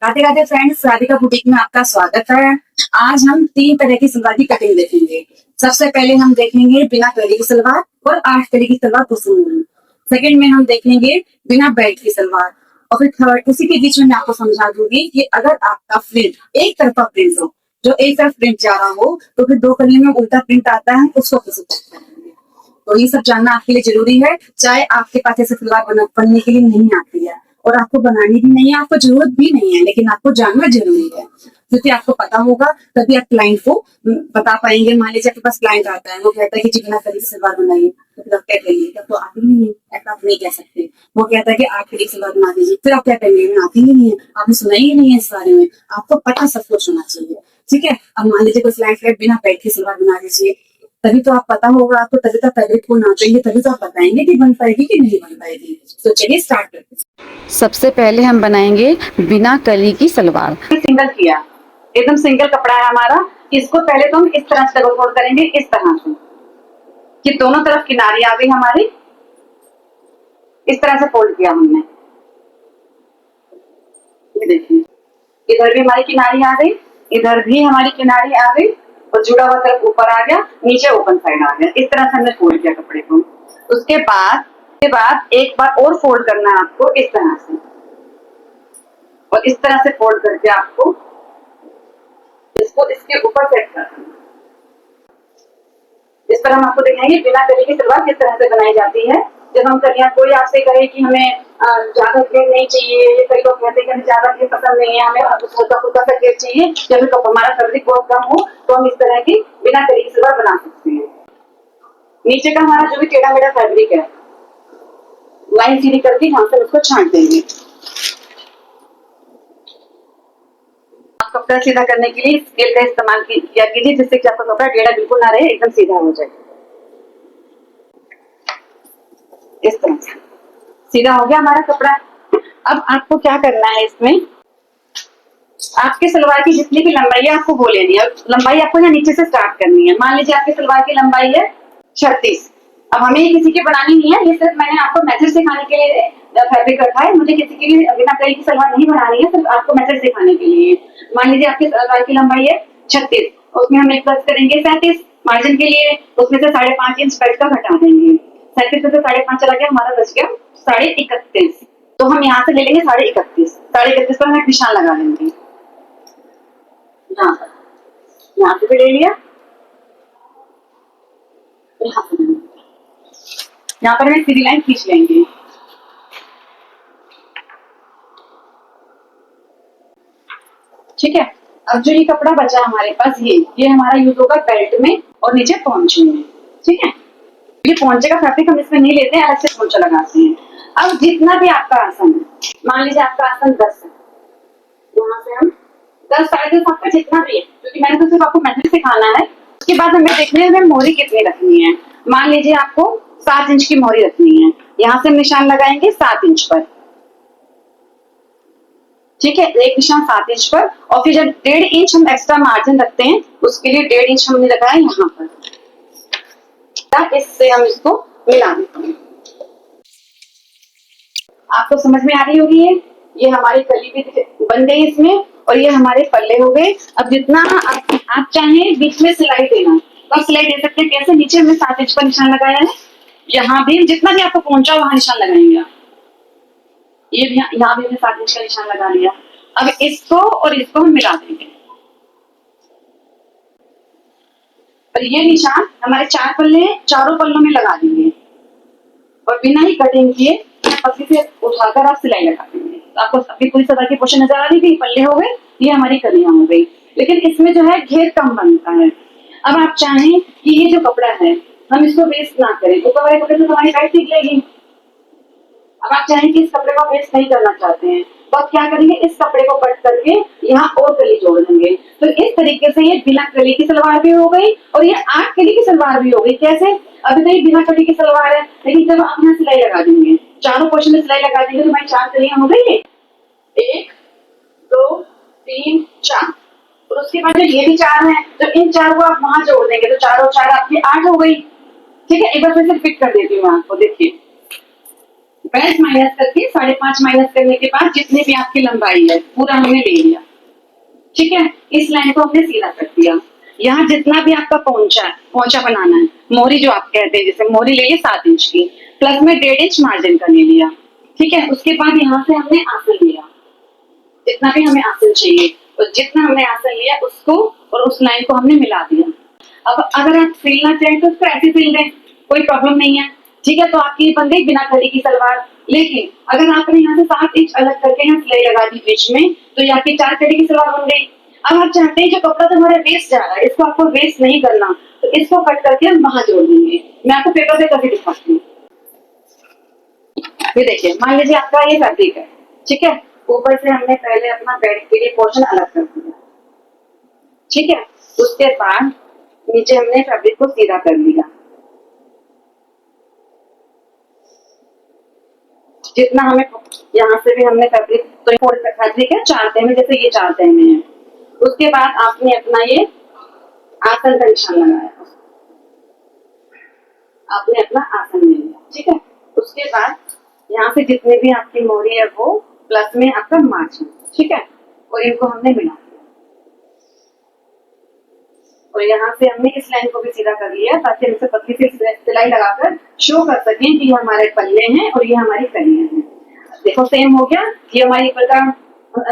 Radhe Radhe friends, Radhika boutique में आपका स्वागत है। आज हम 3 तरह की सलवार की कटिंग देखेंगे। सबसे पहले हम देखेंगे बिना कली की सलवार और 8 कली की सलवार पसंद। सेकंड में हम देखेंगे बिना बेल्ट की सलवार और फिर थर्ड इसी के बीच में मैं आपको समझा दूंगी कि अगर आपका प्रिंट एक तरफा प्रिंट हो, जो एक तरफ प्रिंट जा रहा हो, तो फिर 2 कली में उल्टा प्रिंट आता है, उसको कैसे चेक करेंगे। तो ये सब जानना आपके लिए जरूरी है, चाहे आपके पास ऐसे सलवार बनने के लिए नहीं आती है और आपको बनानी भी नहीं है, आपको जरूरत भी नहीं है, लेकिन आपको जानना जरूरी है क्योंकि आपको पता होगा तभी आप क्लाइंट को बता पाएंगे। मान लीजिए आपके पास क्लाइंट आता है, वो कहता है कि जी बिना कली की सलवार बनाइए, तो फिर आप क्या करिए? तब तो आती ही नहीं है, ऐसा आप नहीं कह सकते। वो कहता है कि 8 कली की सलवार बना दीजिए, फिर आप क्या करेंगे? आती ही नहीं है, आपने सुना ही नहीं है इस बारे में। आपको पता सब कुछ होना चाहिए, ठीक है। अब मान लीजिए कोई क्लाइंट है बिना बेल्ट की सलवार बना दीजिए, तभी तो आप पता होगा आपको, तभी तो फैब्रिक को नापेंगे, तभी तो आप बताएंगे कि बन पाएगी कि नहीं बन पाएगी। तो चलिए स्टार्ट करते हैं। सबसे पहले हम बनाएंगे बिना कली की सलवार। सिंगल किया, एकदम सिंगल कपड़ा है हमारा। इसको पहले तो हम इस तरह से डबल फोल्ड करेंगे, इस तरह से कि दोनों तरफ किनारी आ गई हमारी। इस तरह से फोल्ड किया हमने, ये देखिए, इधर भी हमारी किनारी आ गई, इधर भी हमारी किनारी आ गई और जुड़ा हुआ तरफ ऊपर आ गया, नीचे ओपन साइड आ गया। इस तरह से हमने फोल्ड किया कपड़े को। उसके बाद एक बार और फोल्ड करना है आपको, इस तरह से, और इस तरह से फोल्ड करके आपको इसको इसके ऊपर सेट करना। इस पर हम आपको दिखाएंगे बिना कली की सलवार किस तरह से बनाई जाती है। जब हम कलियां, कोई आपसे कहे कि हमें ज्यादा घेर नहीं चाहिए, ये कई लोग कहते हैं कि हमें ज्यादा घेर पसंद नहीं है, हमें हल्का फुल्का सा घेर चाहिए, जब हमारा फैब्रिक बहुत कम हो, तो हम इस तरह की बिना कली की सलवार बना सकते हैं। नीचे का हमारा जो भी टेढ़ा मेढ़ा फैब्रिक है, लाइन सीधी करके यहाँ से उसको छांट देंगे। आप कपड़ा सीधा करने के लिए स्केल का इस्तेमाल किया कीजिए, जिससे कि आपका कपड़ा टेढ़ा बिल्कुल ना रहे, एकदम सीधा हो जाए। इस तरह से सीधा हो गया हमारा कपड़ा। अब आपको क्या करना है, इसमें आपके सलवार की जितनी भी लंबाई है आपको वो लेनी है। लंबाई आपको यहाँ नीचे से स्टार्ट करनी है। मान लीजिए आपकी सलवार की लंबाई है 36। अब हमें किसी की बनानी नहीं है, ये सिर्फ मैंने आपको मेथड सिखाने के लिए फैब्रिक रखा है। मुझे किसी की भी बिना कली की सलवार नहीं बनानी है, सिर्फ आपको मेथड सिखाने के लिए। मान लीजिए आपकी सलवार की लंबाई है 36, उसमें हम एक प्लस करेंगे 37 मार्जिन के लिए, उसमें से 5.5 इंच बेल्ट का घटा देंगे। 37 में से 5.5 चला गया, हमारा बच गया 31.5। तो हम यहाँ से ले लेंगे 31.5। 31.5 पर हम एक निशान लगा लेंगे, यहाँ से भी ले लिया, यहाँ पर हम एक सीधी लाइन खींच लेंगे। ठीक है। अब जो ये कपड़ा बचा हमारे पास, ये हमारा यूज होगा बेल्ट में और नीचे पहुंचे में। ठीक है। ये पहुंचे का फैब्रिक हम इसमें नहीं लेते हैं, अलग से पहुंचा लगाते हैं। अब जितना भी आपका आसन है, मान लीजिए आपका आसन 10 है, यहाँ से हम 10 साइड आपका जितना भी है, क्योंकि मैंने तो सिर्फ आपको मेथड सिखाना है। उसके बाद हमें देखने में मोहरी कितनी रखनी है। मान लीजिए आपको 7 इंच की मोहरी रखनी है, यहाँ से हम निशान लगाएंगे 7 इंच पर। ठीक है, एक निशान 7 इंच पर, और फिर जब 1.5 इंच हम एक्स्ट्रा मार्जिन रखते हैं, उसके लिए 1.5 इंच हमने लगाया यहाँ पर। इससे हम इसको मिला देते हैं। आपको समझ में आ रही होगी ये हमारी कली भी बन गई इसमें, और ये हमारे पल्ले हो गए। अब जितना आप चाहें बीच में सिलाई देना तो आप सिलाई दे सकते हैं। कैसे? नीचे हमने 7 इंच का निशान लगाया है, यहाँ भी जितना भी आपको पहुंचा वहां निशान लगाएंगे आप। ये भी यहाँ भी हमने 7 इंच का निशान लगा लिया। अब इसको और इसको हम मिला देंगे, और ये निशान हमारे 4 पल्ले हैं, चारों पल्लों में लगा देंगे और बिना ही कटिंग किए पत्ती से उठाकर आप सिलाई लगा देंगे। तो आपको अपनी पूरी सलवार की पोर्शन नजर आ रही है। पल्ले हो गए, ये हमारी कलियां हो गई, लेकिन इसमें जो है घेर कम बनता है। अब आप चाहें कि ये जो कपड़ा है हम इसको वेस्ट ना करें, ऊपर वाले कपड़े से हमारी टाइट ठीक लगेगी। अब आप चाहें कि इस कपड़े को वेस्ट नहीं करना चाहते हैं, तो आप क्या करेंगे, इस कपड़े को कट करके यहाँ और कली जोड़ देंगे। तो इस तरीके से ये बिना कली की सलवार भी हो गई और ये 8 कली की सलवार भी हो गई। कैसे? अभी तो ये बिना कली की सलवार है, लेकिन जब आप यहाँ सिलाई लगा देंगे, चारों पोर्शन में सिलाई लगा देंगे, तो हमारी 4 कलियां हो गई है। 1 2 3 4, और उसके बाद जो ये भी 4 है, तो इन 4 को आप वहां जोड़ देंगे, तो 4 और 4 आपकी 8 हो गई। ठीक है, एक बार फिर से फिट कर देती हूँ आपको, देखिए बेल्ट माइनस करके 5.5 माइनस करने के बाद जितनी भी आपकी लंबाई है पूरा हमने ले लिया। ठीक है, इस लाइन को हमने सीधा कर दिया। यहाँ जितना भी आपका पहुंचा बनाना है, मोहरी जो आप कहते हैं, जैसे मोहरी ले ली 7 इंच की, प्लस में 1.5 इंच मार्जिन का ले लिया। ठीक है, उसके बाद यहाँ से हमने आसन लिया, जितना भी हमें आसन चाहिए, तो जितना हमने आसन लिया उसको और उस लाइन को हमने मिला दिया। अब अगर आप सिलना चाहें तो उसको ऐसे सिल दें, कोई प्रॉब्लम नहीं है। ठीक है, तो आपकी बन गई बिना कली की सलवार। लेकिन अगर आपने यहाँ से 7 इंच अलग करके यहाँ सिलाई लगा दी बीच में, तो ये आपकी 4 कली की सलवार बन गई। अब आप चाहते हैं जो कपड़ा तो हमारा वेस्ट जा रहा है, इसको आपको वेस्ट नहीं करना, तो इसको कट करके हम वहां जोड़ देंगे। मैं आपको पेपर पे करके दिखाती हूँ। ये देखिए, मान लीजिए आपका ये फैब्रिक है। ठीक है, ऊपर से हमने पहले अपना बेल्ट के लिए पोर्शन अलग कर दिया। ठीक है, उसके बाद नीचे हमने फैब्रिक को सीधा कर लिया। जितना हमें यहाँ से भी हमने फैब्रिक तो फोल्ड रखा, ठीक है, 4 तह में, जैसे ये 4 तह में है। उसके बाद आपने अपना ये आसन का निशान लगाया, आपने अपना आसन ले लिया। ठीक है, उसके बाद यहाँ से जितने भी आपकी मोहरी है वो प्लस में आपका मार्जिन। ठीक है, और इनको हमने मिला दिया और यहाँ से हमने इस लाइन को भी सीधा कर लिया, ताकि हम इसे पतली सी सिलाई लगाकर शो कर सकें कि ये हमारे पल्ले हैं और ये हमारी कलियां हैं। देखो सेम हो गया, ये हमारी ऊपर का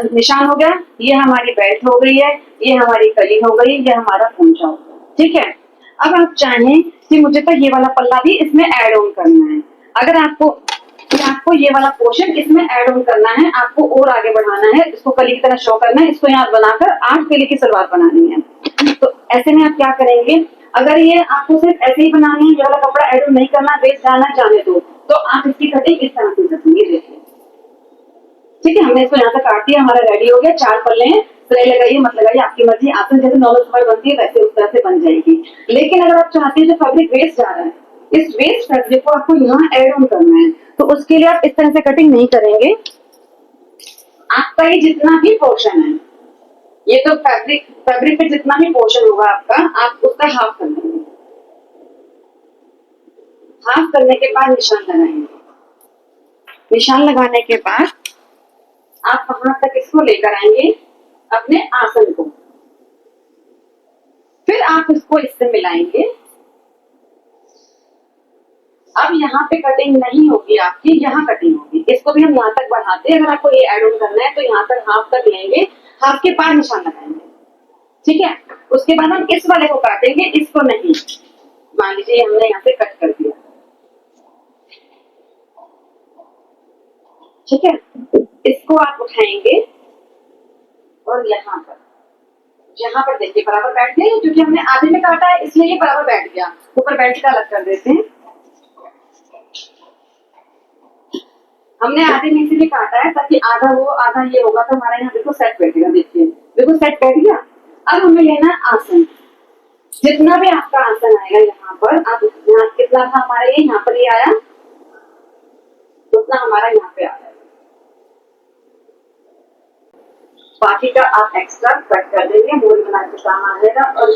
निशान हो गया, ये हमारी बेल्ट हो गई है, ये हमारी कली हो गई, ये हमारा पोंचा हो गया। ठीक है, अब आप चाहें कि मुझे तो ये वाला पल्ला भी इसमें ऐड ऑन करना है, अगर आपको ये वाला पोर्शन इसमें ऐड ऑन करना है, आपको और आगे बढ़ाना है, इसको कली की तरह शो करना है, इसको यहाँ बनाकर 8 कली की सलवार बनानी है। तो ऐसे में आप क्या करेंगे, अगर ये आपको सिर्फ ऐसे ही बनानी है, ये वाला कपड़ा ऐड ऑन नहीं करना, वेस्ट जाना चाहे तो आप इसकी कटिंग इस तरह से करेंगे। देखिए, ठीक है, हमने इसको यहाँ से काट दिया, हमारा रेडी हो गया। 4 पल्ले हैं, सिलाई लगाइए मत लगाइए आपकी मर्जी, आसन जैसे नॉर्मल सलवार बनती है वैसे उस तरह से बन जाएगी। लेकिन अगर आप चाहते हैं जो फैब्रिक वेस्ट जा रहा है, इस वेस्ट फैब्रिक को आपको यहाँ ऐड ऑन करना है, तो उसके लिए आप इस तरह से कटिंग नहीं करेंगे। आपका ये जितना भी पोर्शन है, ये तो फैब्रिक पे जितना भी पोर्शन होगा आपका, आप उसका हाफ कर देंगे। हाफ करने के बाद निशान लगाएंगे। निशान लगाने के बाद आप वहां तक इसको लेकर आएंगे अपने आसन को, फिर आप इसको इससे मिलाएंगे। अब यहाँ पे कटिंग नहीं होगी आपकी, यहाँ कटिंग होगी। इसको भी हम यहाँ तक बढ़ाते हैं, अगर आपको ये ऐड ऑन करना है तो यहाँ तक हाफ तक लेंगे, हाफ के बाद निशान लगाएंगे। ठीक है, उसके बाद हम इस वाले को काटेंगे, इसको नहीं। मान लीजिए हमने यहाँ से कट कर दिया। ठीक है, इसको आप उठाएंगे और यहाँ पर देखिए बराबर बैठ गया, क्योंकि हमने आधे में काटा है इसलिए ये बराबर बैठ गया। ऊपर बेल्ट का अलग कर देते हैं। हमने आधे में इसीलिए काटा है ताकि आधा वो आधा ये होगा, तो हमारा यहाँ देखो सेट बैठेगा। देखिए देखो सेट बैठ गया। अब हमें लेना आसन, जितना भी आपका आसन आएगा यहाँ पर, आप यहाँ कितना था हमारा, ये यहाँ पर ये आया, उतना हमारा यहाँ पे आ जाएगा। बाकी का आप एक्स्ट्रा कट कर देंगे, मोरी बना के काम आ जाएगा। और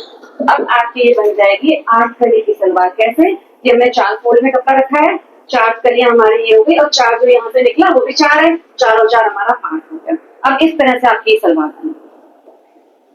अब आपकी ये बन जाएगी 8 कली की सलवार। कैसे, कि हमने 4 फोल्ड में कपड़ा रखा है, 4 कलियां हमारी ये हो गई, और 4 जो यहाँ से निकला वो भी 4 है, 4 और 4 हमारा 5 हो गया। अब इस तरह से आपकी सलवार बनी।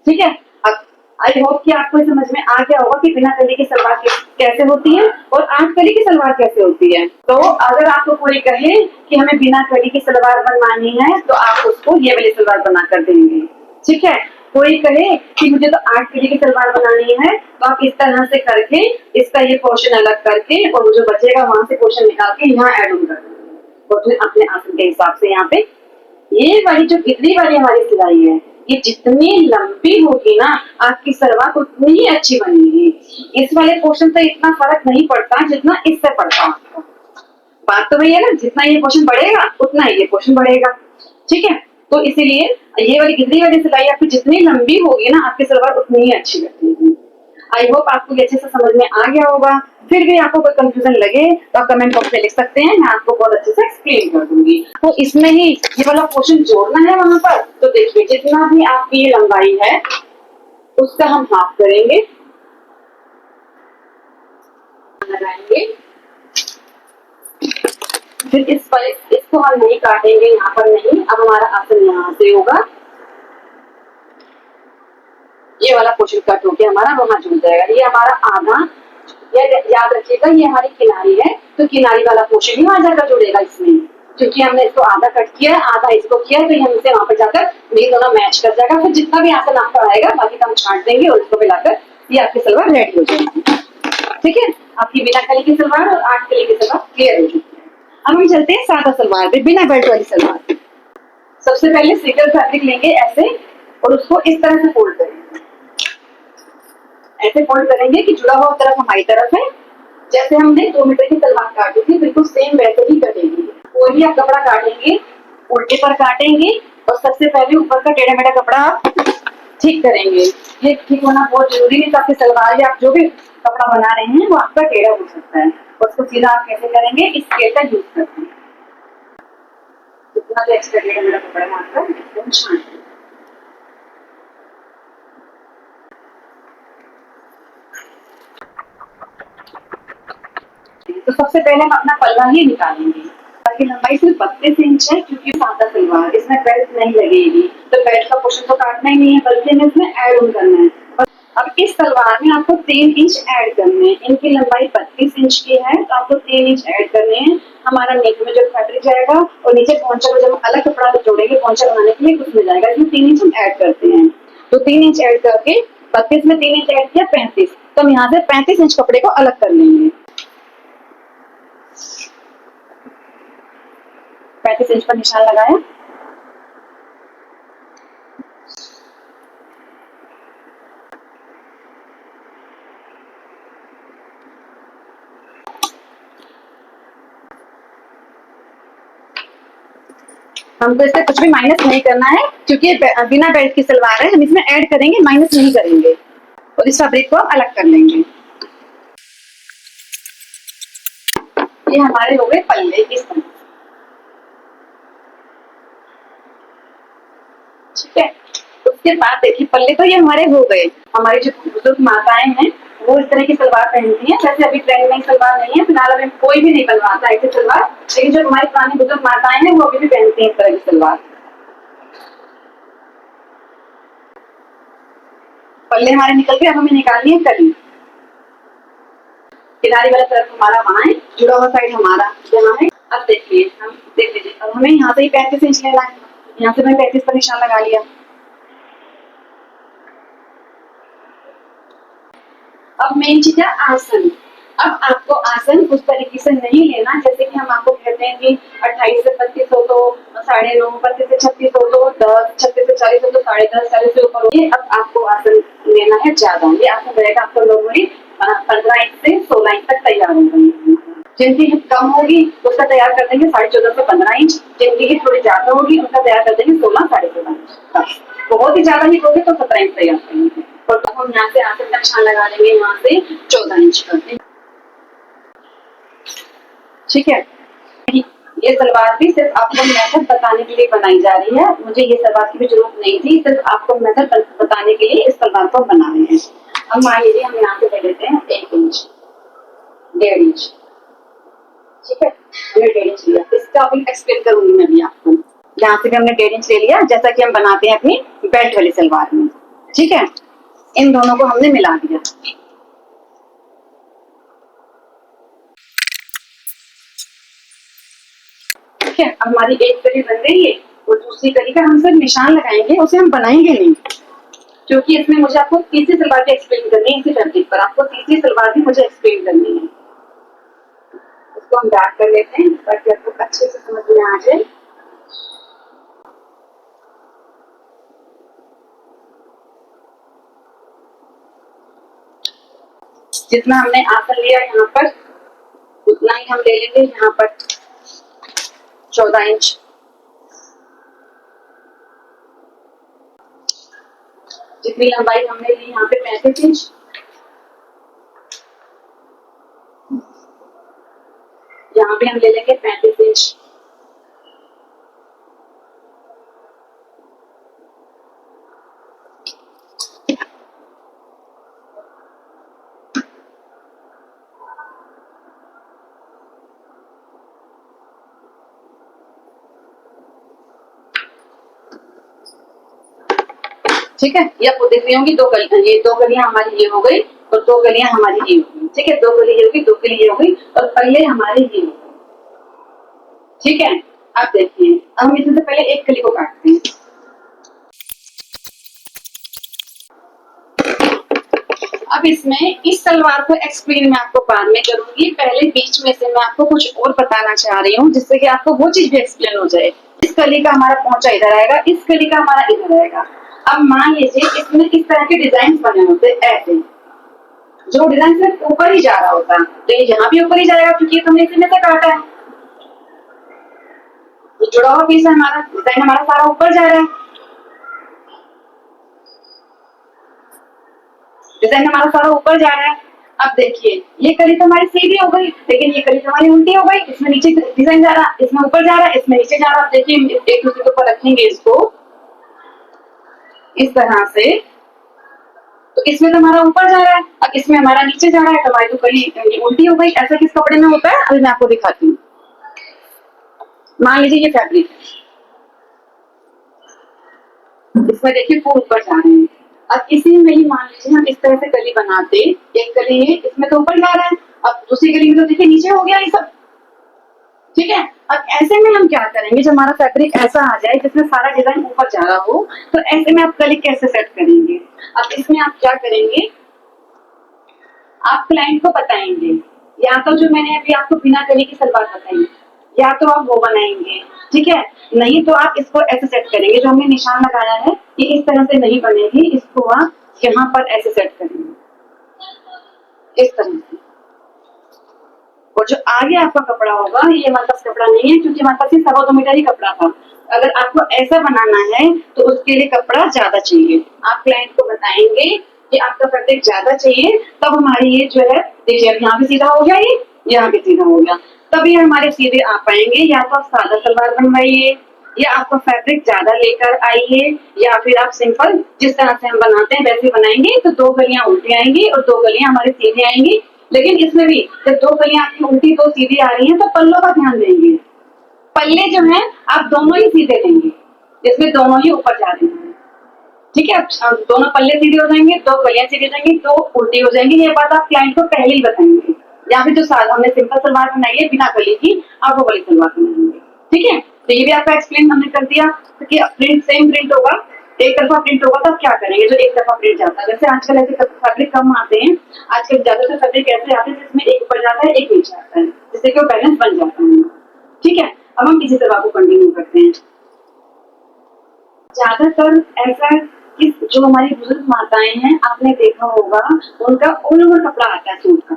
ठीक है, अब आई होप कि आपको समझ में आ गया होगा कि बिना कली की सलवार कैसे होती है और 8 कली की सलवार कैसे होती है। तो अगर आपको कोई कहे कि हमें बिना कली की सलवार बनवानी है, तो आप उसको ये वाली सलवार बना कर देंगे। ठीक है, कोई कहे कि मुझे तो 8 कली की सलवार बनानी है, तो आप इस तरह से करके इसका ये पोर्शन अलग करके और जो बचेगा वहां से पोर्शन निकाल के यहाँ एड ऑन कर देंगे। और फिर अपने आसन के हिसाब से यहाँ पे ये वाली जो इतनी वाली हमारी सिलाई है, ये जितनी लंबी होगी ना आपकी सलवार उतनी ही अच्छी बनेगी। इस वाले पोर्शन से इतना फर्क नहीं पड़ता जितना इससे पड़ता है। बात तो वही है ना, जितना ये पोर्शन बढ़ेगा उतना ही ये पोर्शन बढ़ेगा। ठीक है, तो इसीलिए ये वाली गिद्दी वाली सिलाई आपकी जितनी लंबी होगी ना, आपकी सलवार उतनी ही अच्छी लगेगी। आई होप आपको ये अच्छे से समझ में आ गया होगा। फिर भी आपको कोई कंफ्यूजन लगे तो आप कमेंट बॉक्स में लिख सकते हैं, मैं आपको बहुत अच्छे से एक्सप्लेन कर दूंगी। तो इसमें ही ये वाला पोर्शन जोड़ना है वहां पर। तो देखिए, जितना भी आपकी ये लंबाई है उसका हम हाफ करेंगे, लगाएंगे, फिर इसको हम नहीं काटेंगे, यहाँ पर नहीं। अब हमारा आसन यहाँ से होगा, ये वाला पोर्शन कट होके हमारा वहां जुड़ जाएगा। ये हमारा आधा, ये याद रखिएगा, ये हमारी किनारी है, तो किनारी वाला पोर्शन ही वहां जाकर जुड़ेगा इसमें, क्योंकि हमने इसको आधा कट किया है, आधा इसको किया है, तो हम इसे वहां पर जाकर ये दोनों मैच कर जाएगा। फिर जितना भी आसन आपका आएगा बाकी का हम छाट देंगे और इसको मिलाकर ये आपकी सलवार रेडी हो जाएगी। ठीक है, आपकी बिना कली की सलवार और 8 कली की सलवार क्लियर हो चुकी है। अब हम चलते हैं सादा सलवार पे, बिना बेल्ट वाली सलवार। सबसे पहले सिंगल फैब्रिक लेंगे ऐसे, और उसको इस तरह से फोल्ड करेंगे। ऐसे फोल्ड करेंगे कि जुड़ा हुआ तरफ हमारी तरफ है। जैसे हमने 2 मीटर की सलवार काटी थी, बिल्कुल सेम वैसे ही कटेंगे। कोई भी आप कपड़ा काटेंगे उल्टे पर काटेंगे, और सबसे पहले ऊपर का टेढ़ा मेढ़ा कपड़ा आप ठीक करेंगे। ये ठीक होना बहुत जरूरी है, ताकि सलवार या आप जो भी कपड़ा बना रहे हैं वो आपका टेढ़ा हो सकता है। और उसको सीधा आप कैसे करेंगे, इस स्केल का यूज करते हैं। जितना भी एक्स्ट्रा टेढ़ा मेढ़ा कपड़ा है आपका, एकदम छांट दें। तो सबसे पहले हम अपना पल्ला ही निकालेंगे। ताकि लंबाई सिर्फ 32 इंच है, क्योंकि सादा सलवार, इसमें बेल्ट नहीं लगेगी, तो बेल्ट का पोर्शन तो काटना ही नहीं है, बल्कि हमें इसमें ऐड ऑन करना है। अब इस सलवार में आपको 3 इंच ऐड करने हैं। इनकी लंबाई 32 इंच की है, तो आपको 3 इंच ऐड करने हैं। हमारा नेक में जो फैब्रिक जाएगा और नीचे पहुंचा को जब हम अलग कपड़ा जोड़ेंगे पहुंचा बनाने के लिए, उसमें जाएगा, इसमें 3 इंच हम ऐड करते हैं। तो 3 इंच ऐड करके 32 में 3 इंच ऐड किया 35, तो हम यहाँ से 35 इंच कपड़े को अलग कर लेंगे। 35 इंच पर निशान लगाया। हमको इससे कुछ भी माइनस नहीं करना है, क्योंकि बिना बेल्ट की सलवार है, हम इसमें ऐड करेंगे, माइनस नहीं करेंगे। और इस फैब्रिक को अलग कर लेंगे। ये हमारे हो गए पल्ले इस तरह। ठीक है, उसके बाद देखिए पल्ले तो ये हमारे हो गए। हमारी जो बुजुर्ग माताएं हैं वो इस तरह की सलवार पहनती हैं। जैसे अभी ट्रेंड में सलवार नहीं है फिलहाल, अभी कोई भी नहीं बनवाता है ऐसी सलवार, लेकिन जो हमारी पुरानी बुजुर्ग माताएं हैं वो अभी भी पहनती हैं इस तरह की सलवार। पल्ले हमारे निकल गए, अब हमें निकालनी है कली। किनारी वाला तरफ हमारा वहां है, जुड़ा हुआ साइड हमारा यहाँ है। अब देखिए, हम देख लीजिए, अब हमें यहाँ से ही 35 इंच लेना है। यहाँ से मैंने 35 पर निशान लगा लिया। अब मेन चीज है आसन। अब आपको आसन उस तरीके से नहीं लेना जैसे कि हम आपको कहते हैं कि 28 से 32 हो तो 9.5, 32 से 36 हो तो 10, 36 से 40 हो तो 10.5, 40 से ऊपर हो। ये अब आपको आसन लेना है ज्यादा। ये आसन रहेगा आपको नॉर्मली 15 इंच से 16 इंच तक तैयार होगा। जिनकी हिप कम होगी उसका तैयार कर देंगे 14.5 से 15 इंच। जिनकी हिप थोड़ी ज्यादा होगी उनका तैयार कर देंगे 16, 16.5 इंच। बहुत ही ज्यादा हिप होगी तो 17 इंच तैयार करेंगे। और तो हम यहाँ से आसन का निशान लगा लेंगे, यहाँ से 14 इंच करते। ठीक है, ये सलवार भी सिर्फ आपको मेथड बताने के लिए बनाई जा रही है। मुझे ये सलवार की भी जरूरत नहीं थी, सिर्फ आपको मेथड बताने के लिए इस सलवार को बना रहे हैं। अब मान लीजिए हम यहाँ से ले लेते हैं 1 इंच, 1.5 इंच। ठीक है, हमने 1.5 इंच लिया। इसका अभी एक्सप्लेन करूंगी मैं भी आपको। यहाँ से भी हमने 1.5 इंच ले लिया, जैसा कि हम बनाते हैं अपनी बेल्ट वाली सलवार में। ठीक है, इन दोनों को हमने मिला दिया। ठीक है, अब हमारी एक कली बन गई है और दूसरी कली का हम सिर्फ निशान लगाएंगे, उसे हम बनाएंगे नहीं, क्योंकि इसमें मुझे आपको तीसरी सलवार की एक्सप्लेन करनी है। इसी फैब्रिक पर आपको तीसरी सलवार भी मुझे एक्सप्लेन करनी है। इसको हम बैक कर लेते हैं ताकि आपको अच्छे से समझ में आ जाए। जितना हमने आसन लिया यहाँ पर उतना ही हम ले लेंगे यहाँ पर 14 इंच। जितनी लंबाई हमने ली यहाँ पे 35 इंच, यहाँ पे हम ले लेंगे 35 इंच। ठीक है, ये आपको दिख रही होंगी दो कलियां, ये दो कलियां हमारी ये हो गई और दो कलियां हमारी ये हो गई। ठीक है, दो कली ये होगी, दो कली ये हो गई और पल्ले हमारे ये हो गए। ठीक है, अब देखिए, अब हम इसमें से पहले एक कली को काटते हैं। अब इसमें इस सलवार को एक्सप्लेन मैं आपको बाद में करूंगी, पहले बीच में से मैं आपको कुछ और बताना चाह रही हूँ जिससे कि आपको वो चीज भी एक्सप्लेन हो जाए। इस कली का हमारा पहुंचा इधर आएगा, इस कली का हमारा इधर आएगा। अब मान लीजिए इसमें इस तरह के डिजाइन बने होते ऐसे, जो डिजाइन सिर्फ ऊपर ही जा रहा होता है, तो ये यहाँ भी ऊपर ही जाएगा क्योंकि ये तुमने इसी में से काटा है। ये जुड़ा हुआ पीस है हमारा, डिजाइन हमारा सारा ऊपर जा रहा है, डिजाइन हमारा सारा ऊपर जा रहा है। अब देखिए, ये कली तो हमारी सीधी हो गई, लेकिन ये कली तो हमारी उल्टी हो गई। इसमें नीचे डिजाइन जा रहा, इसमें ऊपर जा रहा, इसमें नीचे जा रहा। देखिए, एक दूसरे के ऊपर रखेंगे इसको इस तरह से, तो इसमें तो हमारा ऊपर जा रहा है, अब इसमें हमारा नीचे जा रहा है, तो हमारी तो कली उल्टी हो गई। ऐसा किस कपड़े में होता है, अभी मैं आपको दिखाती हूँ। मान लीजिए ये फैब्रिक, इसमें देखिए फूल ऊपर जा रहे हैं। अब इसी में ही मान लीजिए हम इस तरह से कली बनाते, एक कली है इसमें तो ऊपर जा रहा है, अब दूसरी कली में तो देखिए नीचे हो गया ये सब। ठीक है, अब ऐसे में हम क्या करेंगे, जब हमारा फैब्रिक ऐसा आ जाए जिसमें सारा डिजाइन ऊपर जा रहा हो, तो ऐसे में आप कली कैसे सेट करेंगे। अब इसमें आप क्या करेंगे, आप क्लाइंट को बताएंगे, या तो जो मैंने अभी आपको बिना कली की सलवार बताई, या तो आप वो बनाएंगे। ठीक है, नहीं तो आप इसको ऐसे सेट करेंगे, जो हमने निशान लगाया है कि इस तरह से नहीं बनेगी, इसको आप यहाँ पर ऐसे सेट करेंगे, इस तरह से। और जो आगे आपका कपड़ा होगा, ये हमारे पास कपड़ा नहीं है क्योंकि हमारे पास ये 2.25 मीटर ही कपड़ा था। अगर आपको ऐसा बनाना है तो उसके लिए कपड़ा ज्यादा चाहिए। आप क्लाइंट को बताएंगे कि आपका फैब्रिक ज्यादा चाहिए, तब हमारी ये जो है, देखिए अब यहाँ भी सीधा हो गया, ये यहाँ भी सीधा हो गया, तभी हमारे सीधे आ पाएंगे। या तो आप सादा सलवार बनवाइए, या आपका फैब्रिक ज्यादा लेकर आइए, या फिर आप सिंपल जिस तरह से हम बनाते हैं वैसे बनाएंगे, तो दो कलियां उल्टी आएंगी और दो कलियां हमारे सीधे आएंगी। लेकिन इसमें भी जब दो कलियां आपकी उल्टी दो सीधी आ रही हैं, तो पल्लों का ध्यान देंगे। पल्ले जो है आप दोनों ही सीधे लेंगे, जिसमें दोनों ही ऊपर जा रहे हैं। ठीक है, अब दोनों पल्ले सीधे हो जाएंगे, दो कलियां सीधी हो जाएंगी, दो उल्टी हो जाएंगी। ये बात आप क्लाइंट को पहले ही बताएंगे। या फिर जो हमने सिंपल सलवार बनाई है बिना कली की, आप वो वाली सलवार बनाएंगे। ठीक है, तो ये भी आपका एक्सप्लेन हमने कर दिया। क्योंकि प्रिंट सेम प्रिंट होगा, एक तरफा प्रिंट होगा, तो आप क्या करेंगे, जो एक तरफा प्रिंट जाता है, जैसे आजकल ऐसे फैब्रिक कम आते हैं, आजकल ज्यादातर फैब्रिक ऐसे आते हैं जिसमें एक ऊपर जाता है एक नीचे आता है, जिससे कि वो बैलेंस बन जाता है। ठीक है, अब हम इसी सलवार को कंटिन्यू करते हैं। ज्यादातर ऐसा कि जो हमारी बुजुर्ग माताएं हैं, आपने देखा होगा, उनका ऑल ओवर कपड़ा आता है सूट का,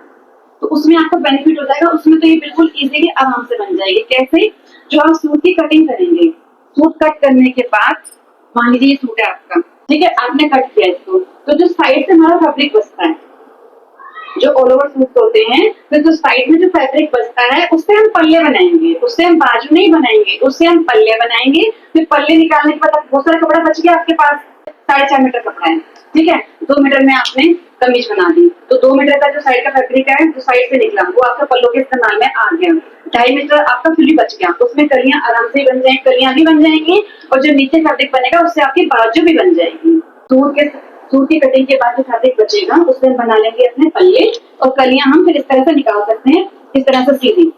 तो उसमें आपको बेनिफिट हो जाएगा। उसमें तो ये बिल्कुल इजीली आराम से बन जाएगी। कैसे, जो आप सूट की कटिंग करेंगे, सूट कट करने के बाद मान लीजिए ये सूट है आपका, ठीक है, आपने कट किया इसको, तो जो साइड से हमारा फैब्रिक बचता है, जो ऑल ओवर सूट होते हैं, फिर जो साइड में जो फैब्रिक बचता है उससे हम पल्ले बनाएंगे, उससे हम बाजू नहीं बनाएंगे, उससे हम पल्ले बनाएंगे। फिर पल्ले निकालने के बाद बहुत सारा कपड़ा बच गया आपके पास, 4.5 मीटर कपड़ा है। ठीक है, 2 मीटर में आपने कमीज बना दी, तो 2 मीटर का जो साइड का फैब्रिक है, जो साइड से निकला, वो आपका पल्लों के इस्तेमाल में आ गया। 2.5 मीटर आपका फिर भी बच गया, उसमें कलियां आराम से बन जाएंगी, कलियां भी बन जाएंगी, और जो नीचे फैब्रिक बनेगा उससे आपकी बाजू भी बन जाएगी। सूट की कटिंग के बाद जो फैब्रिक बचेगा उससे हम बना लेंगे अपने पल्ले, और कलियां हम फिर इस तरह से निकाल सकते हैं, इस तरह से सीधी,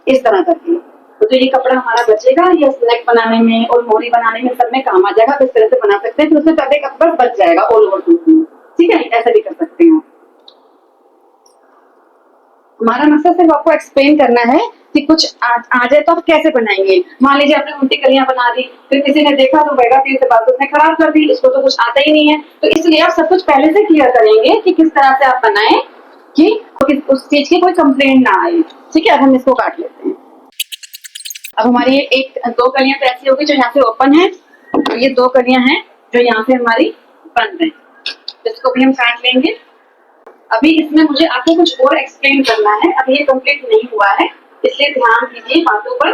इस तरह करके। तो ये कपड़ा हमारा बचेगा, ये नेक बनाने में और मोरी बनाने में सब में काम आ जाएगा। तो इस तरह से बना सकते हैं, फिर उसमें फैब्रिक आपके पास बच जाएगा ऑल ओवर सूट में। ठीक है, ऐसा भी कर सकते हैं। हमारा मकसद सिर्फ आपको एक्सप्लेन करना है कि कुछ आ जाए तो आप कैसे बनाएंगे। मान लीजिए आपने उल्टी कलियां बना दी, फिर किसी ने देखा तो बेगा तीर से बात उसने खराब कर दी, इसको तो कुछ आता ही नहीं है। तो इसलिए आप सब कुछ पहले से क्लियर करेंगे कि किस तरह से आप बनाएं कि उस चीज की कोई कंप्लेंट ना आए। ठीक है, अब हम इसको काट लेते हैं। अब हमारी एक दो कलियां तो ऐसी होगी जो यहाँ से ओपन है, ये दो कलियां हैं जो यहाँ से हमारी बंद है, इसको भी हम काट लेंगे। अभी इसमें मुझे आपको कुछ और एक्सप्लेन करना है, अभी ये कंप्लीट नहीं हुआ है, इसलिए ध्यान दीजिए बातों पर।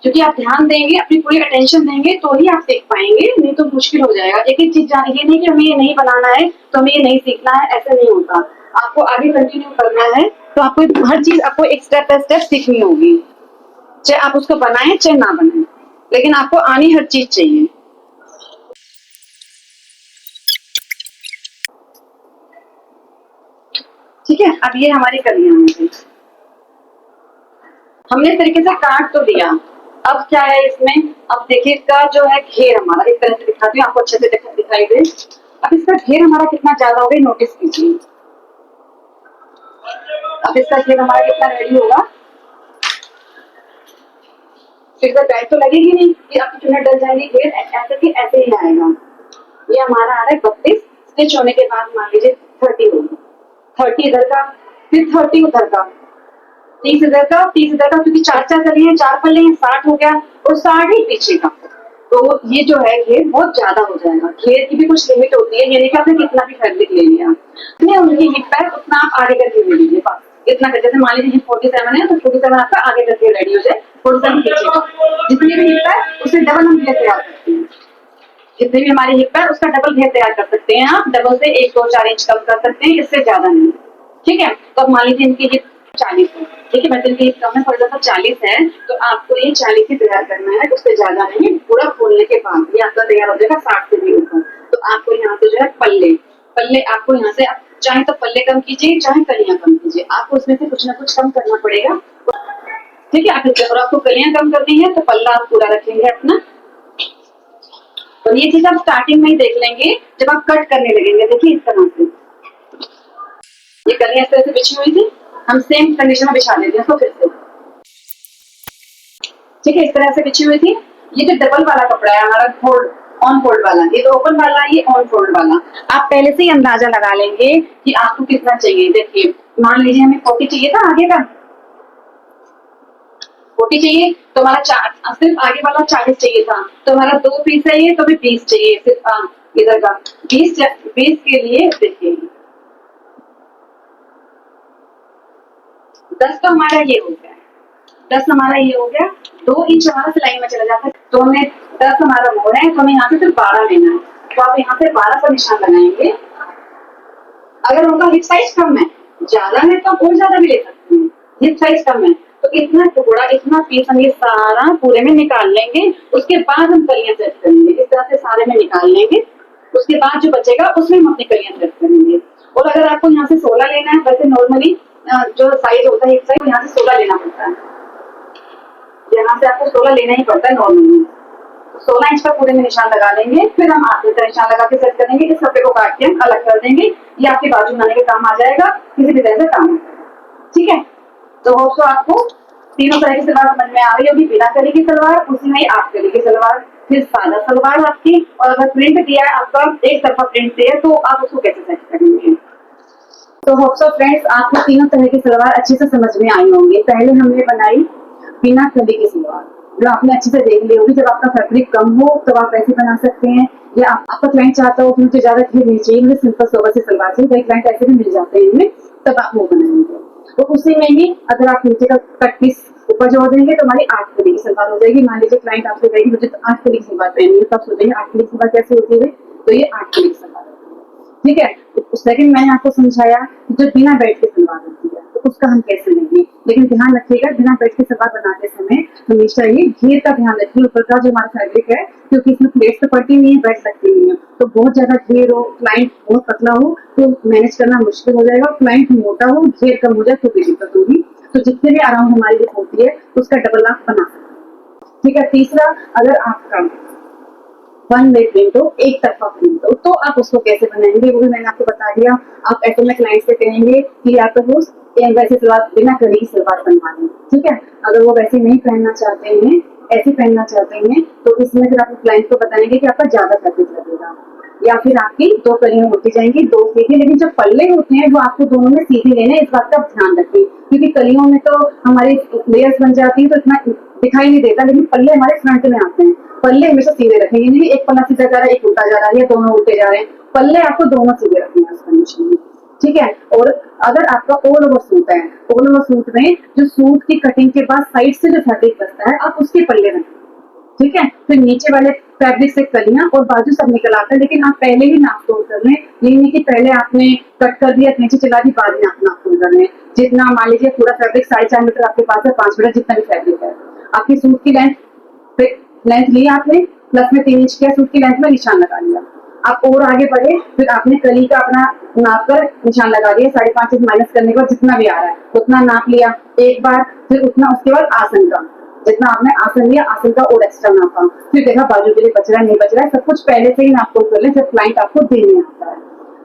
क्योंकि आप ध्यान देंगे, अपनी पूरी अटेंशन देंगे तो ही आप सीख पाएंगे, नहीं तो मुश्किल हो जाएगा। एक एक चीज ये नहीं कि हमें ये नहीं बनाना है तो हमें ये नहीं सीखना है, ऐसा नहीं होता। आपको आगे कंटिन्यू करना है तो आपको हर चीज आपको एक स्टेप बाय स्टेप सीखनी होगी, चाहे आप उसको बनाएं चाहे ना बनाएं, लेकिन आपको आनी हर चीज चाहिए। ठीक है, अब ये हमारी कलियां हैं, हमने इस तरीके से काट तो दिया। अब क्या है इसमें, अब देखिए इसका जो है घेर हमारा, इस तरह से दिखाती हूँ आपको अच्छे से दिखाई दे। अब इसका घेर हमारा कितना ज्यादा हो गया नोटिस कीजिए। अब इसका घेर हमारा कितना रेडी होगा, फिर तो टाइट तो लगेगी नहीं कि आपकी चुन्नट डल जाएगी, घेर ऐसे की ऐसे ही आएगा। ये हमारा आ रहा है 32, स्टिच होने के बाद मान लीजिए 30 होगी, 30 इधर का, फिर 30 उधर का, 30 इधर का, 30 इधर का, क्योंकि चार चार कली हैं, चार पल्ले हैं, 60 हो गया, और 60 ही पीछे का। तो ये जो है घेर बहुत ज्यादा हो जाएगा। घेर की भी कुछ लिमिट होती है, ये नहीं कि आपने कितना भी फैब्रिक ले लिया, जितने उनकी हिप है उतना आप आगे करके ले लीजिए बस। इतना कर, जैसे मान लीजिए 47 है तो 47 आपका आगे करके रेडी हो जाए, 47 पीछे का। जितनी भी हिप है उससे डबल हम घेर तैयार करते हैं, जितनी भी हमारी हिप है उसका डबल घेर तैयार कर सकते हैं आप। डबल से 1-2-4 इंच कम कर सकते हैं, इससे ज्यादा नहीं। ठीक है, तो अब मान लीजिए इनकी हिप 40 है, ठीक है, मतलब इनकी कम है, फॉर एग्जाम्पल 40 है, तो आपको ये 40 ही तैयार करना है, उससे ज्यादा नहीं। पूरा खोलने के बाद ये आपका तैयार हो जाएगा 60 से भी ऊपर। तो आपको यहाँ से जो है पल्ले, पल्ले आपको यहाँ से चाहे तो पल्ले कम कीजिए, चाहे कलियां कम कीजिए, आपको उसमें से कुछ ना कुछ कम करना पड़ेगा। ठीक है, और आपको कलियां कम करनी है तो पल्ला आप पूरा रखेंगे अपना। और ये चीज आप स्टार्टिंग में ही देख लेंगे जब आप कट करने लगेंगे। देखिए इस तरह से ये कलियां इस तरह से बिछी हुई थी, हम सेम कंडीशन में बिछा देते हैं इसको फिर से। ठीक है, इस तरह से बिछी हुई थी। ये जो डबल वाला कपड़ा है हमारा, फोल्ड ऑन फोल्ड वाला, ये तो ओपन वाला, ये ऑन फोल्ड वाला, आप पहले से ही अंदाजा लगा लेंगे कि आपको कितना चाहिए। देखिए मान लीजिए हमें 40 चाहिए था, आगे का 40 चाहिए, तो हमारा सिर्फ आगे वाला 40 चाहिए था, तो हमारा 2 पीस है ये, तो भी 20 चाहिए सिर्फ इधर का 20 के लिए। देखिए 10 तो हमारा ये हो गया, 10 हमारा ये हो गया, 2 इंच हमारा सिलाई में चला जाता है, तो हमें 10 हमारा मोड़ है, तो हमें यहाँ से सिर्फ 12 लेना है, तो आप यहाँ से 12 पर निशान लगाएंगे। अगर उनका हिप साइज कम है, ज्यादा है तो आप और ज्यादा भी ले सकते हैं, हिप साइज कम है तो इतना टुकड़ा, इतना पीस हम ये सारा पूरे में निकाल लेंगे। उसके बाद हम कलियां सेट करेंगे, इस तरह से सारे में निकाल लेंगे, उसके बाद जो बचेगा उसमें हम अपनी कलियां सेट करेंगे। और अगर आपको यहाँ से 16 लेना है, वैसे नॉर्मली जो साइज होता है हिप साइज, यहाँ से 16 लेना पड़ता है, यहाँ से आपको 16 लेना ही पड़ता है नॉर्मली। 16 इंच का पूरे में निशान लगा लेंगे, फिर हम आखिरी का निशान लगा के सेट करेंगे। इस कपड़े को काट के हम अलग कर देंगे, ये आपके बाजू बनाने के काम आ जाएगा, किसी भी तरह से काम है। ठीक है, तो होप आपको तीनों तरह की सलवार समझ में आ रही होगी। बिना कली की सलवार, उसी में 8 कली की सलवार, फिर सादा सलवार आपकी, और अगर प्रिंट दिया है आपका, एक तरफा प्रिंट दिया है, तो आप उसको कैसे सेट करेंगे। तो होप सो फ्रेंड्स आपको तीनों तरह की सलवार अच्छे से समझ में आई होंगी। पहले हमने बनाई बिना कली की सलवार, जो आपने अच्छे से देख ली होगी। जब आपका फैब्रिक कम हो तो आप ऐसे बना सकते हैं, या आपका क्लाइंट चाहता हो कि मुझे ज्यादा घेर नहीं चाहिए, मुझे सिंपल सोबर से सलवार चाहिए, कई क्लाइंट ऐसे भी मिल जाते हैं इनमें, तब आप वो बनाएंगे। तो उसी में ही अगर आप नीचे का कट पीस ऊपर जोड़ देंगे तो हमारी 8 कली की सलवार हो जाएगी। मान लीजिए क्लाइंट आपसे कहेगी मुझे तो 8 कली की सलवार पहननी है, तब सोचेंगे 8 कली की सलवार कैसे होती है, तो ये 8 कली की सलवार होती है। ठीक है, तो सेकंड मैंने आपको समझाया कि जो बिना बेल्ट की सलवार होती है तो उसका हम कैसे लेंगे। लेकिन ध्यान रखिएगा बिना बेल्ट की सलवार बनाते समय हमेशा ये घेर का ध्यान रखिए, ऊपर का जो हमारा फैब्रिक है, क्योंकि इसमें प्लेट्स तो पड़ती नहीं है, बेल्ट लगती नहीं है, तो बहुत ज्यादा घेर हो, क्लाइंट बहुत पतला हो तो मैनेज करना मुश्किल हो जाएगा, क्लाइंट मोटा हो, घेर कम हो जाए तो भी दिक्कत होगी। तो जितने भी अराउंड हमारी जो होती है उसका डबल आप बना सकते हैं। ठीक है, तीसरा, अगर आपका वन वे प्रिंट हो, एक तरफा प्रिंट हो, तो आप उसको कैसे बनाएंगे वो भी मैंने आपको बता दिया। आप ऐसे में क्लाइंट से कहेंगे कि या तो वो वैसे सलवार बिना कली की सलवार बनवा लें। ठीक है, अगर वो वैसे नहीं पहनना चाहते हैं, ऐसे पहनना चाहते हैं, तो इसमें फिर आप क्लाइंट को बताएंगे कि आपका ज्यादा फैब्रिक लगेगा, या फिर आपकी 2 कलियां उल्टी जाएंगी, 2 सीधी। लेकिन जो पल्ले होते हैं वो आपको दोनों में सीधी लेने, इस बात का ध्यान रखें, क्योंकि कलियों में तो हमारी लेयर्स बन जाती है तो इतना दिखाई नहीं देता, लेकिन पल्ले हमारे फ्रंट में आते हैं। पल्ले हमेशा सीधे रखेंगे, नहीं एक पल्ला सीधा जा रहा है, एक उल्टा जा रहा है, या दोनों उल्टे जा रहे हैं, पल्ले आपको दोनों सीधे रखने हैं उस कंडीशन में। ठीक है, और अगर आपका ऑल ओवर सूट है, ऑल ओवर सूट में जो सूट की कटिंग के बाद साइड से जो फैब्रिक बचता है आप उसके पल्ले रखें। ठीक है, फिर नीचे वाले फैब्रिक से कलियां और बाजू सब निकल आता है, लेकिन आप पहले ही नाप तोल कर लें, ये नहीं कि पहले आपने कट कर दिया, नीचे चला दी, बाद में आप नाप तोल कर लें। जितना मान लीजिए पूरा फैब्रिक 4.5 मीटर आपके पास है, 5 मीटर जितना भी फैब्रिक है, आपकी सूट की लेंथ ली आपने, प्लस में 3 इंच के सूट की लेंथ में निशान लगा लिया, आप और आगे बढ़े, फिर आपने कली का अपना नाप कर निशान लगा दिया, 5.5 इंच माइनस करने के बाद जितना भी आ रहा है उतना नाप लिया एक बार, फिर उतना उसके बाद आसन का जितना आपने आसन लिया, आसन का और एक्स्ट्रा नापा, फिर देखा बाजू के लिए बच रहा है नहीं बच रहा है, सब कुछ पहले से ही नाप तोल कर ले जब क्लाइंट आपको देने आता है।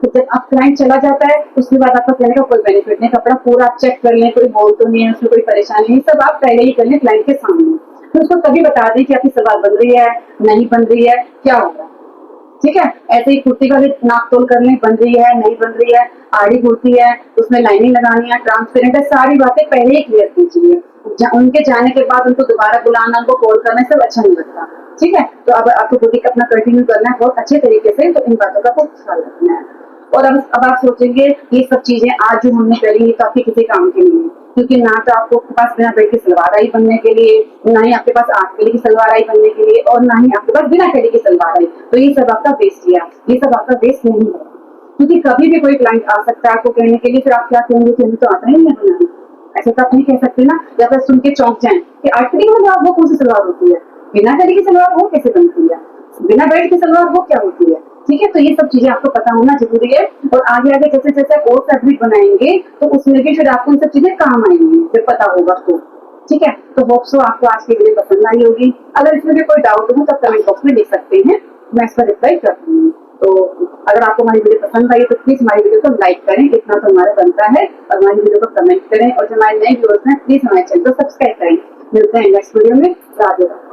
तो जब आप क्लाइंट चला जाता है उसके बाद आपका कहने का कोई बेनिफिट नहीं, कपड़ा पूरा आप चेक कर लें, कोई बोल तो नहीं है, उसमें कोई परेशानी नहीं, सब आप पहले ही कर लें क्लाइंट के सामने, फिर उसको कभी बता दें कि आपकी सलवार बन रही है नहीं बन रही है क्या होगा। ठीक है, ऐसे ही कुर्ती का भी नाप तोल कर लें, बन रही है नहीं बन रही है, आड़ी कुर्ती है उसमें लाइनिंग लगानी है, ट्रांसपेरेंट है, सारी बातें पहले ही क्लियर कीजिए। उनके जाने के बाद उनको दोबारा बुलाना, उनको कॉल करना सब अच्छा नहीं लगता। ठीक है, तो अब आपको बुटीक अपना कंटिन्यू करना है बहुत अच्छे तरीके से, तो इन बातों का आपको ख्याल रखना है। और अब आप सोचेंगे ये सब चीजें आज जो हमने करी तो आपके किसी काम की नहीं है, क्योंकि ना तो आपको पास बिना बेल्ट की सलवार आई बनने के लिए, ना ही आपके पास 8 कली की सलवार आई बनने के लिए, और ना ही आपके पास बिना कली की सलवार आई, तो ये सब आपका वेस्ट किया, ये सब आपका वेस्ट नहीं है, क्योंकि कभी भी कोई क्लाइंट आ सकता है आपको कहने के लिए, फिर आप क्या कहेंगे कि हमें तो आता ही नहीं बनाना, ऐसे तो आप नहीं कह सकते ना, या फिर सुन के चौंक जाए कि 8 कली की सलवार वो कौन सी सलवार होती है, बिना कली की सलवार वो कैसे बनती है, बिना बेल्ट की सलवार वो क्या होती है। ठीक है, तो ये सब चीजें आपको पता होना जरूरी है, और आगे आगे जैसे जैसे और फैब्रिक बनाएंगे तो उसमें भी फिर आपको इन सब चीजें काम आएंगी जब पता होगा तो। ठीक है, तो होप सो आपको आज की वीडियो पसंद आई होगी, अगर इसमें भी कोई डाउट हो तो कमेंट बॉक्स में लिख सकते हैं, मैं इसका रिप्लाई कर दूंगी। तो अगर आपको हमारी वीडियो पसंद आई तो प्लीज हमारी वीडियो को लाइक करें, इतना तो हमारा बनता है, और हमारी वीडियो को कमेंट करें, और जो हमारे नए व्यूअर्स हैं प्लीज हमारे चैनल को सब्सक्राइब करें। मिलते हैं नेक्स्ट वीडियो में, राधे राधे।